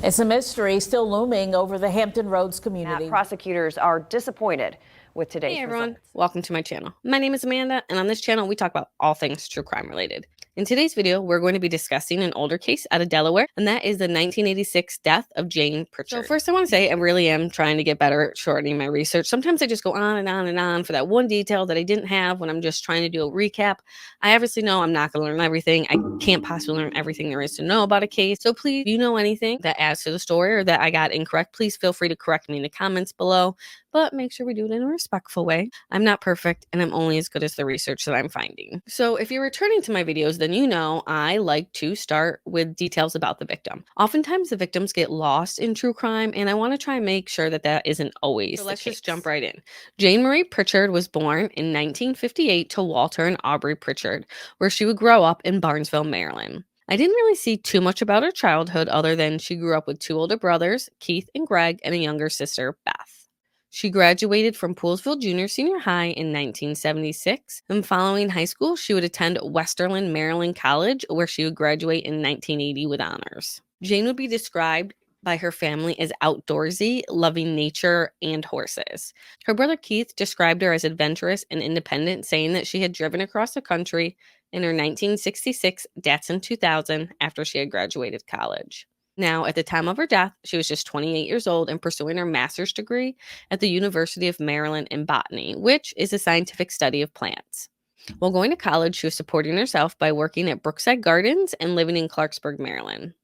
It's a mystery still looming over the Hampton Roads community. Prosecutors are disappointed with today's Hey everyone, results. welcome to my channel. My name is Amanda, and on this channel we talk about all things true crime related. In today's video, we're going to be discussing an older case out of Delaware, and that is the 1986 death of Jane Prichard. So first I want to say I really am trying to get better at shortening my research. Sometimes I just go on and on and on for that one detail that I didn't have when I'm just trying to do a recap. I obviously know I'm not going to learn everything. I can't possibly learn everything there is to know about a case. So please, if you know anything that adds to the story or that I got incorrect, please feel free to correct me in the comments below. But make sure we do it in a respectful way. I'm not perfect, and I'm only as good as the research that I'm finding. So if you're returning to my videos, then you know I like to start with details about the victim. Oftentimes the victims get lost in true crime, and I want to try and make sure that that isn't always the case. Let's just jump right in. Jane Marie Prichard was born in 1958 to Walter and Aubrey Prichard, where she would grow up in Barnesville, Maryland. I didn't really see too much about her childhood other than she grew up with two older brothers, Keith and Greg, and a younger sister, Beth. She graduated from Poolsville Junior Senior High in 1976, and following high school, she would attend Westerland Maryland College, where she would graduate in 1980 with honors. Jane would be described by her family as outdoorsy, loving nature and horses. Her brother Keith described her as adventurous and independent, saying that she had driven across the country in her 1966 Datsun 2000 after she had graduated college. Now, at the time of her death, she was just 28 years old and pursuing her master's degree at the University of Maryland in Botany, which is a scientific study of plants. While going to college, she was supporting herself by working at Brookside Gardens and living in Clarksburg, Maryland.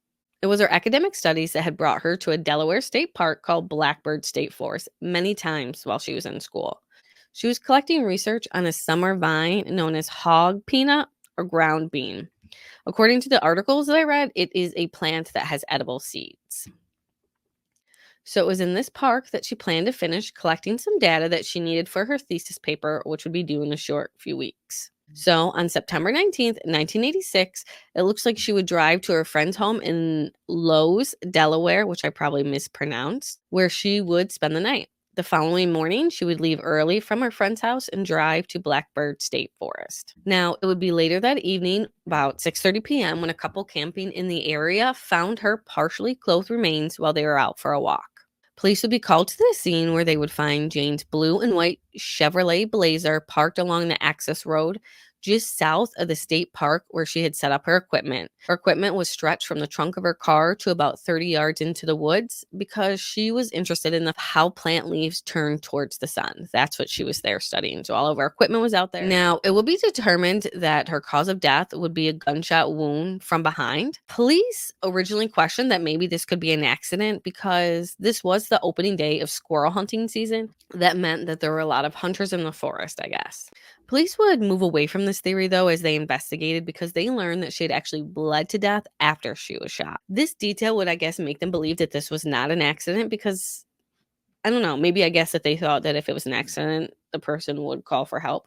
It was her academic studies that had brought her to a Delaware state park called Blackbird State Forest many times while she was in school. She was collecting research on a summer vine known as hog peanut or ground bean. According to the articles that I read, it is a plant that has edible seeds. So it was in this park that she planned to finish collecting some data that she needed for her thesis paper, which would be due in a short few weeks. So on September 19th, 1986, it looks like she would drive to her friend's home in Lowe's, Delaware, which I probably mispronounced, where she would spend the night. The following morning, she would leave early from her friend's house and drive to Blackbird State Forest. Now, it would be later that evening, about 6:30 p.m., when a couple camping in the area found her partially clothed remains while they were out for a walk. Police would be called to the scene where they would find Jane's blue and white Chevrolet Blazer parked along the access road just south of the state park where she had set up her equipment. Her equipment was stretched from the trunk of her car to about 30 yards into the woods because she was interested in how plant leaves turn towards the sun. That's what she was there studying. So all of her equipment was out there. Now, it will be determined that her cause of death would be a gunshot wound from behind. Police originally questioned that maybe this could be an accident because this was the opening day of squirrel hunting season. That meant that there were a lot of hunters in the forest, I guess. Police would move away from this theory, though, as they investigated because they learned that she had actually bled to death after she was shot. This detail would, I guess, make them believe that this was not an accident because, I don't know, maybe I guess that they thought that if it was an accident, the person would call for help.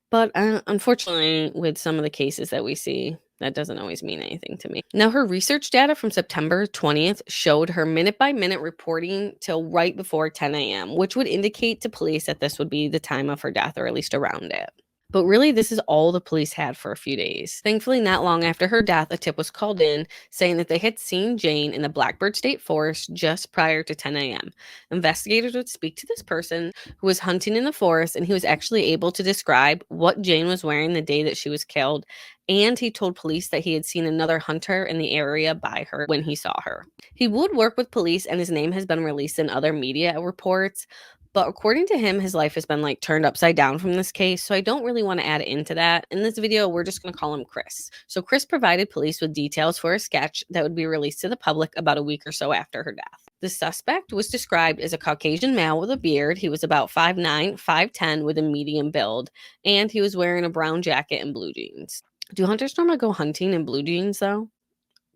But unfortunately, with some of the cases that we see, that doesn't always mean anything to me. Now, her research data from September 20th showed her minute-by-minute reporting till right before 10 a.m., which would indicate to police that this would be the time of her death, or at least around it. But really, this is all the police had for a few days. Thankfully, not long after her death, a tip was called in saying that they had seen Jane in the Blackbird State Forest just prior to 10 a.m. Investigators would speak to this person who was hunting in the forest, and he was actually able to describe what Jane was wearing the day that she was killed, and he told police that he had seen another hunter in the area by her when he saw her. He would work with police, and his name has been released in other media reports. But according to him, his life has been like turned upside down from this case, so I don't really want to add into that. In this video, we're just going to call him Chris. So Chris provided police with details for a sketch that would be released to the public about a week or so after her death. The suspect was described as a Caucasian male with a beard. He was about 5'9", 5'10", with a medium build, and he was wearing a brown jacket and blue jeans. Do hunters normally go hunting in blue jeans, though?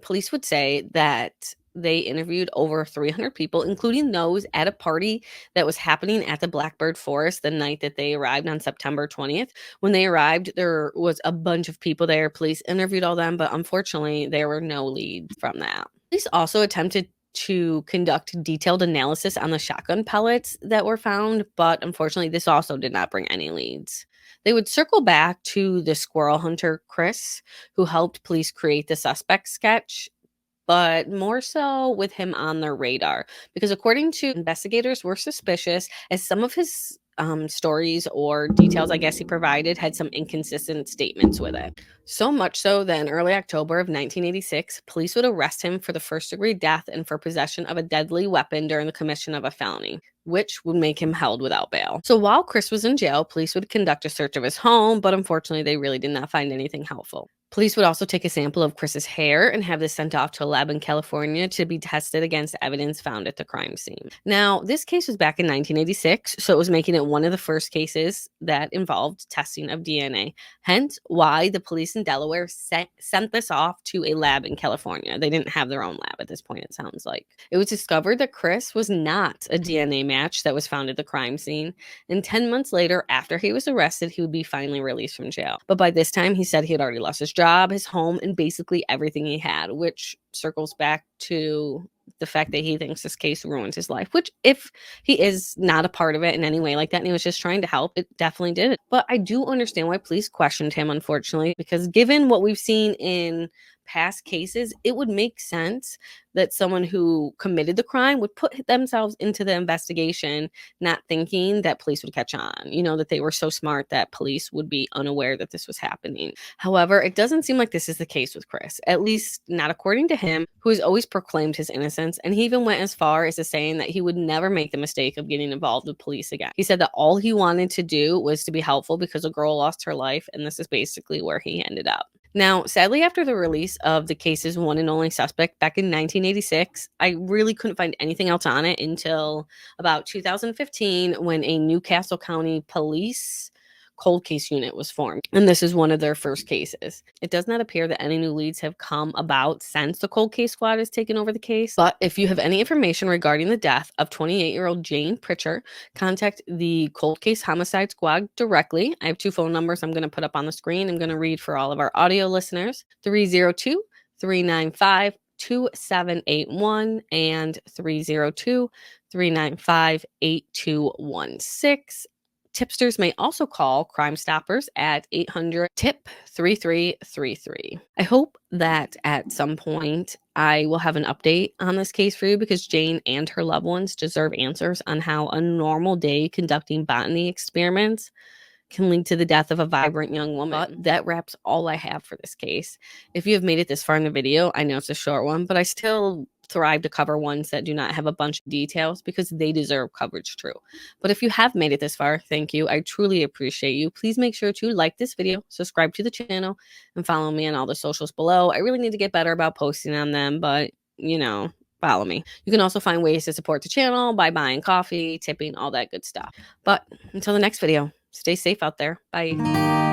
Police would say that they interviewed over 300 people, including those at a party that was happening at the Blackbird Forest the night that they arrived on September 20th. When they arrived, there was a bunch of people there. Police interviewed all them, but unfortunately, there were no leads from that. Police also attempted to conduct detailed analysis on the shotgun pellets that were found, but unfortunately, this also did not bring any leads. They would circle back to the squirrel hunter, Chris, who helped police create the suspect sketch, but more so with him on their radar, because according to investigators, were suspicious as some of his stories or details, I guess, he provided had some inconsistent statements with it. So much so that in early October of 1986, police would arrest him for the first-degree death and for possession of a deadly weapon during the commission of a felony, which would make him held without bail. So while Chris was in jail, police would conduct a search of his home, but unfortunately, they really did not find anything helpful. Police would also take a sample of Chris's hair and have this sent off to a lab in California to be tested against evidence found at the crime scene. Now, this case was back in 1986, so it was making it one of the first cases that involved testing of DNA. Hence why the police in Delaware sent this off to a lab in California. They didn't have their own lab at this point, it sounds like. It was discovered that Chris was not a DNA match that was found at the crime scene, and 10 months later, after he was arrested, he would be finally released from jail. But by this time, he said he had already lost his job, his home, and basically everything he had, which circles back to the fact that he thinks this case ruined his life, which if he is not a part of it in any way like that and he was just trying to help, it definitely did. But I do understand why police questioned him, unfortunately, because given what we've seen in past cases, it would make sense that someone who committed the crime would put themselves into the investigation, not thinking that police would catch on, that they were so smart that police would be unaware that this was happening. However, it doesn't seem like this is the case with Chris, at least not according to him, who has always proclaimed his innocence. And he even went as far as to saying that he would never make the mistake of getting involved with police again. He said that all he wanted to do was to be helpful because a girl lost her life, and this is basically where he ended up. Now, sadly, after the release of the case's one and only suspect back in 1986, I really couldn't find anything else on it until about 2015 when a Newcastle County Police cold case unit was formed, and this is one of their first cases. It does not appear that any new leads have come about since the cold case squad has taken over the case, but if you have any information regarding the death of 28-year-old Jane Prichard, contact the cold case homicide squad directly. I have 2 phone numbers I'm going to put up on the screen. I'm going to read for all of our audio listeners: 302-395-2781 and 302-395-8216. Tipsters may also call Crime Stoppers at 800-TIP-3333. I hope that at some point I will have an update on this case for you, because Jane and her loved ones deserve answers on how a normal day conducting botany experiments can lead to the death of a vibrant young woman. But that wraps all I have for this case. If you have made it this far in the video, I know it's a short one, but I still thrive to cover ones that do not have a bunch of details because they deserve coverage too. But if you have made it this far, thank you. I truly appreciate you. Please make sure to like this video, subscribe to the channel, and follow me on all the socials below. I really need to get better about posting on them, but follow me. You can also find ways to support the channel by buying coffee, tipping, all that good stuff. But until the next video, stay safe out there. Bye.